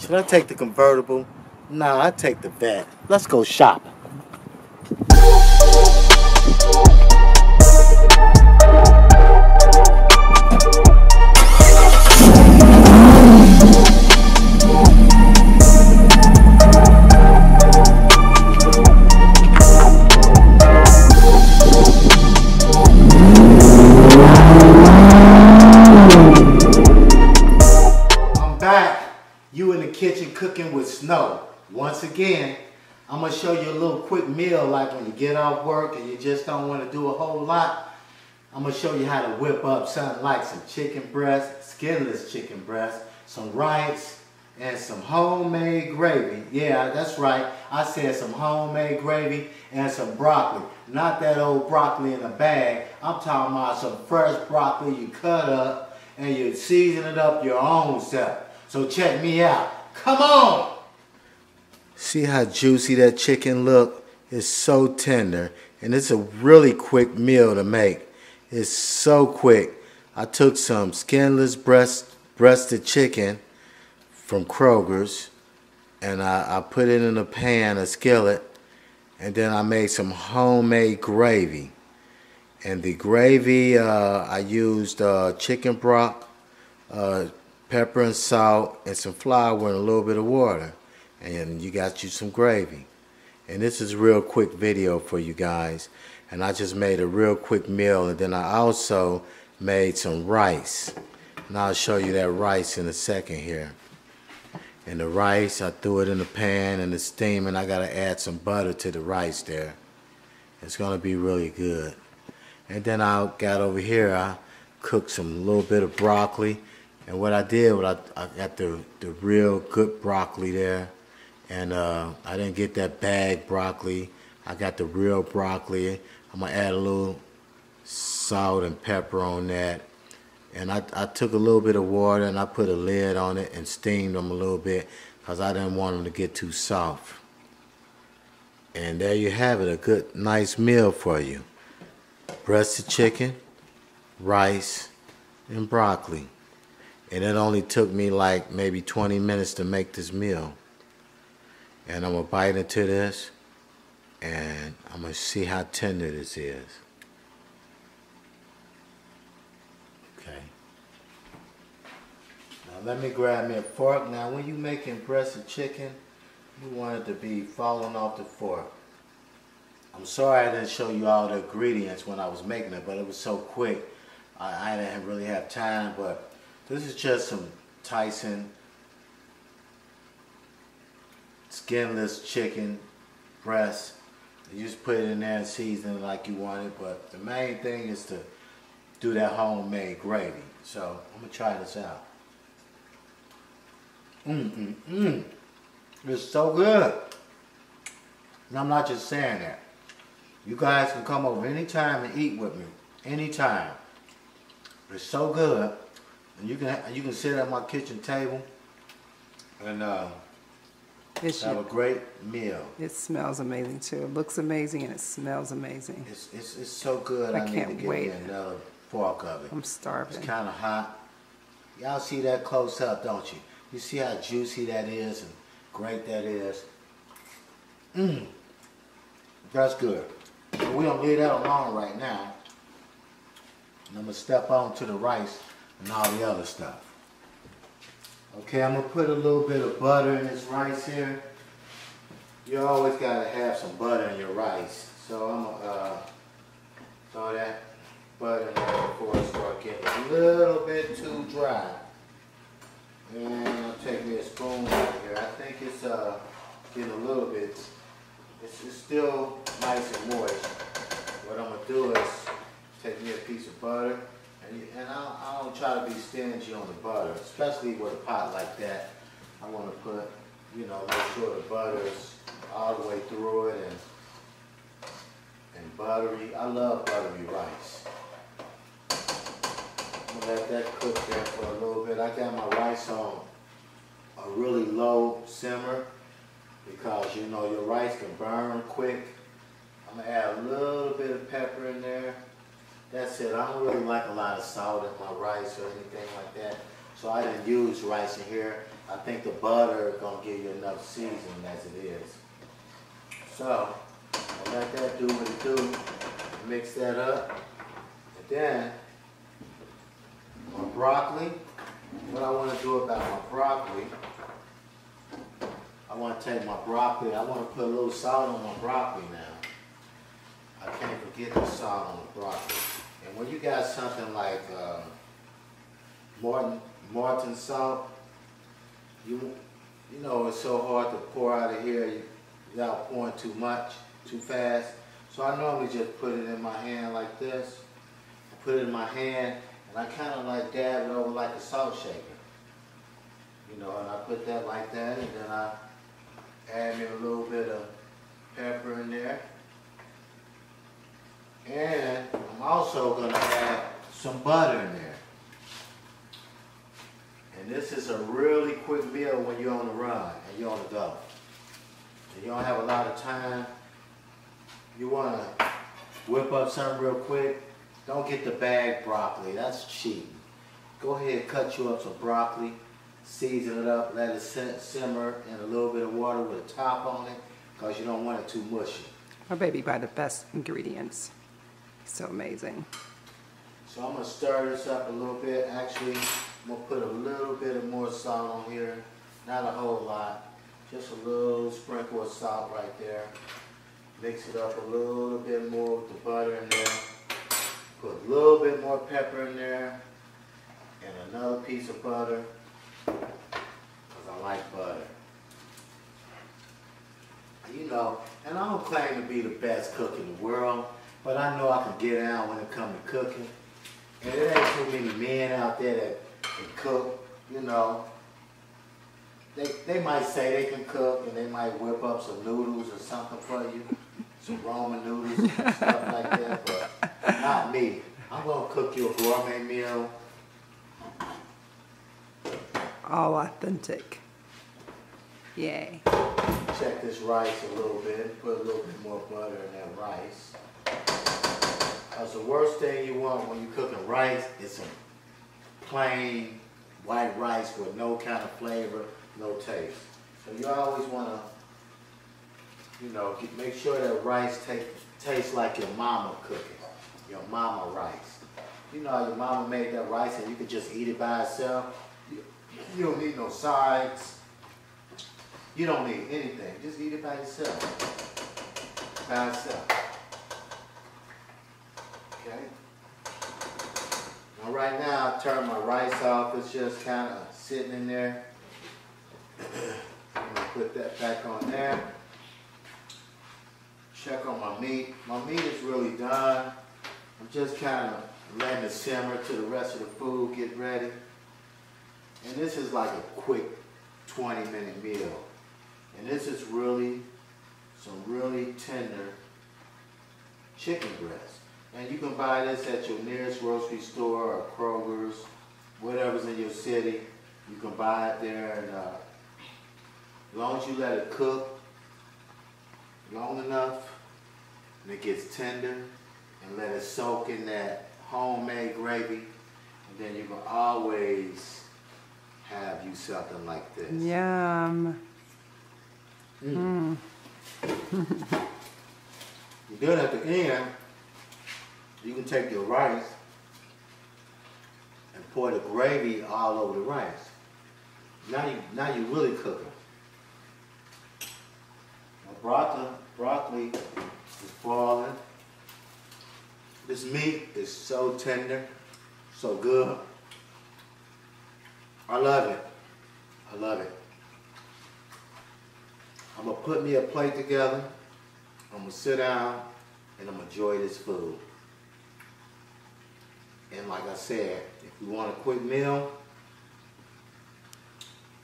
Should I take the convertible? Nah, I take the vet. Let's go shopping. You in the kitchen cooking with Snow. Once again, I'm going to show you a little quick meal like when you get off work and you just don't want to do a whole lot. I'm going to show you how to whip up something like some chicken breast, skinless chicken breast, some rice, and some homemade gravy. Yeah, that's right. I said some homemade gravy and some broccoli. Not that old broccoli in a bag. I'm talking about some fresh broccoli you cut up and you season it up your own self. So check me out. Come on! See how juicy that chicken look? It's so tender. And it's a really quick meal to make. It's so quick. I took some skinless breasted chicken from Kroger's. And I put it in a pan, a skillet. And then I made some homemade gravy. And the gravy, I used chicken broth, pepper and salt, and some flour and a little bit of water. And you got you some gravy. And this is a real quick video for you guys. And I just made a real quick meal. And then I also made some rice. And I'll show you that rice in a second here. And the rice, I threw it in the pan and it's steaming. I got to add some butter to the rice there. It's going to be really good. And then I got over here, I cooked some little bit of broccoli. And what I did, I got the real good broccoli there. And I didn't get that bag broccoli. I got the real broccoli. I'm going to add a little salt and pepper on that. And I took a little bit of water and I put a lid on it and steamed them a little bit because I didn't want them to get too soft. And there you have it, a good, nice meal for you. Breasted chicken, rice, and broccoli. And it only took me like maybe 20 minutes to make this meal. And I'm going to bite into this. And I'm going to see how tender this is. Okay. Now let me grab me a fork. Now when you're making breasted chicken, you want it to be falling off the fork. I'm sorry I didn't show you all the ingredients when I was making it, but it was so quick. I didn't really have time, but this is just some Tyson skinless chicken breast. You just put it in there and season it like you want it, but the main thing is to do that homemade gravy. So I'm gonna try this out. It's so good. And I'm not just saying that. You guys can come over anytime and eat with me. Anytime. It's so good. And you can sit at my kitchen table and have a great meal. It smells amazing too. It looks amazing and it smells amazing. It's so good. I can't need to wait. get me another fork of it. I'm starving. It's kind of hot. Y'all see that close up, don't you? You see how juicy that is and great that is. That's good. So we're gonna leave that alone right now. And I'm gonna step on to the rice and all the other stuff. Okay, I'm gonna put a little bit of butter in this rice here. You always gotta have some butter in your rice. So I'm gonna throw that butter in there before it starts getting a little bit too dry. And I'll take me a spoon right here. I think it's getting a little bit, it's still nice and moist. What I'm gonna do is take me a piece of butter. And I don't try to be stingy on the butter, especially with a pot like that. I want to put, make sure the butter is all the way through it and buttery. I love buttery rice. I'm going to let that cook there for a little bit. I got my rice on a really low simmer because, your rice can burn quick. I'm going to add a little bit of pepper in there. That's it. I don't really like a lot of salt in my rice or anything like that. So I didn't use rice in here. I think the butter is gonna give you enough seasoning as it is. So I'll let that do what it do. Mix that up. And then my broccoli. What I want to do about my broccoli, I want to take my broccoli, I want to put a little salt on my broccoli now. I can't forget the salt on the broccoli. And when you got something like Morton salt, you know it's so hard to pour out of here without pouring too much, too fast. So I normally just put it in my hand like this. I put it in my hand and I kind of like dab it over like a salt shaker. You know, and I put that like that, and then I add me a little bit of pepper in there. And I'm also going to add some butter in there. And this is a really quick meal when you're on the run and you're on the go. And you don't have a lot of time. You want to whip up something real quick. Don't get the bagged broccoli. That's cheating. Go ahead and cut you up some broccoli. Season it up. Let it simmer in a little bit of water with a top on it because you don't want it too mushy. My baby buy the best ingredients. So amazing. So I'm going to stir this up a little bit. Actually, I'm going to put a little bit of more salt on here. Not a whole lot. Just a little sprinkle of salt right there. Mix it up a little bit more with the butter in there. Put a little bit more pepper in there. And another piece of butter. Because I like butter. You know, and I don't claim to be the best cook in the world. But I know I can get out when it comes to cooking. And there ain't too many men out there that can cook, you know. They might say they can cook and they might whip up some noodles or something for you. Some Roman noodles and stuff like that, but not me. I'm going to cook you a gourmet meal. All authentic. Yay. Check this rice a little bit. Put a little bit more butter in that rice. Because the worst thing you want when you're cooking rice is some plain white rice with no kind of flavor, no taste. So you always want to, you know, make sure that rice tastes like your mama cooking, your mama rice. You know how your mama made that rice and you could just eat it by itself? You don't need no sides. You don't need anything. Just eat it by yourself. By itself. Okay. Now right now I turn my rice off. It's just kind of sitting in there. I'm going to put that back on there. Check on my meat. My meat is really done. I'm just kind of letting it simmer till the rest of the food get ready. And this is like a quick 20-minute meal. And this is really some really tender chicken breast. And you can buy this at your nearest grocery store or Kroger's, whatever's in your city. You can buy it there, and as long as you let it cook long enough and it gets tender, and let it soak in that homemade gravy, and then you can always have you something like this. Yum. Mm. Then at the end, you can take your rice and pour the gravy all over the rice. Now you really cooking. My broccoli is boiling. This meat is so tender, so good. I love it. I love it. I'm going to put me a plate together. I'm going to sit down and I'm going to enjoy this food. And like I said, if you want a quick meal,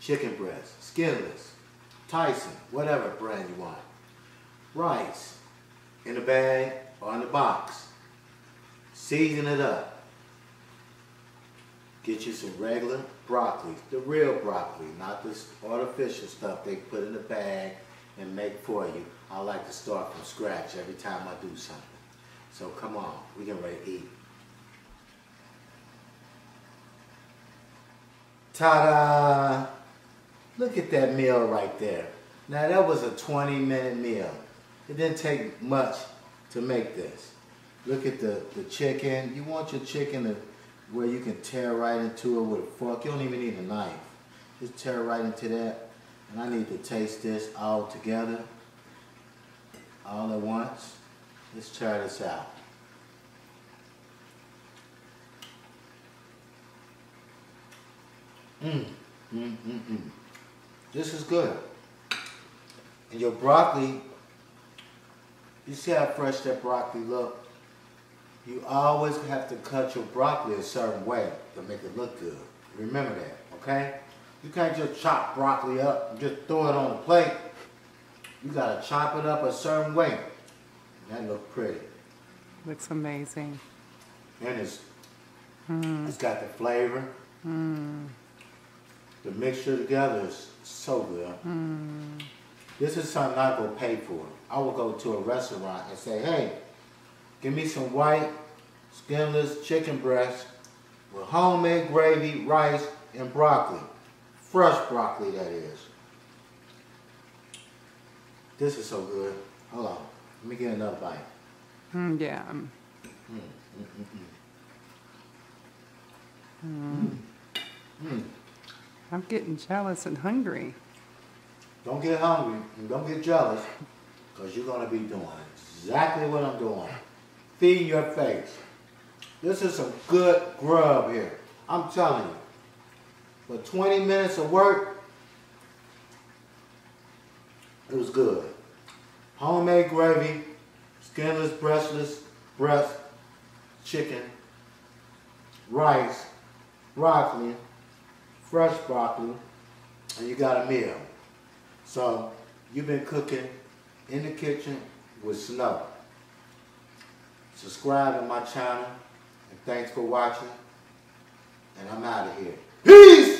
chicken breast, skinless, Tyson, whatever brand you want. Rice in the bag or in the box. Season it up. Get you some regular broccoli, the real broccoli, not this artificial stuff they put in the bag and make for you. I like to start from scratch every time I do something. So come on, we get ready to eat. Ta-da! Look at that meal right there. Now that was a 20-minute meal. It didn't take much to make this. Look at the chicken. You want your chicken to where you can tear right into it with a fork. You don't even need a knife. Just tear right into that. And I need to taste this all together, all at once. Let's try this out. This is good. And your broccoli, you see how fresh that broccoli look? You always have to cut your broccoli a certain way to make it look good. Remember that, okay? You can't just chop broccoli up and just throw it on the plate. You gotta chop it up a certain way. And that looks pretty. Looks amazing. And it's got the flavor. The mixture together is so good. This is something I go pay for. I will go to a restaurant and say, hey, give me some white, skinless chicken breast with homemade gravy, rice, and broccoli. Fresh broccoli, that is. This is so good. Hold on. Let me get another bite. Yeah. I'm getting jealous and hungry. Don't get hungry and don't get jealous, because you're going to be doing exactly what I'm doing. Feeding your face. This is some good grub here. I'm telling you. For 20 minutes of work, it was good. Homemade gravy, skinless, breast, chicken, rice, broccoli, fresh broccoli, and you got a meal. So, you've been cooking in the kitchen with Snow. Subscribe to my channel, and thanks for watching, and I'm out of here. Peace!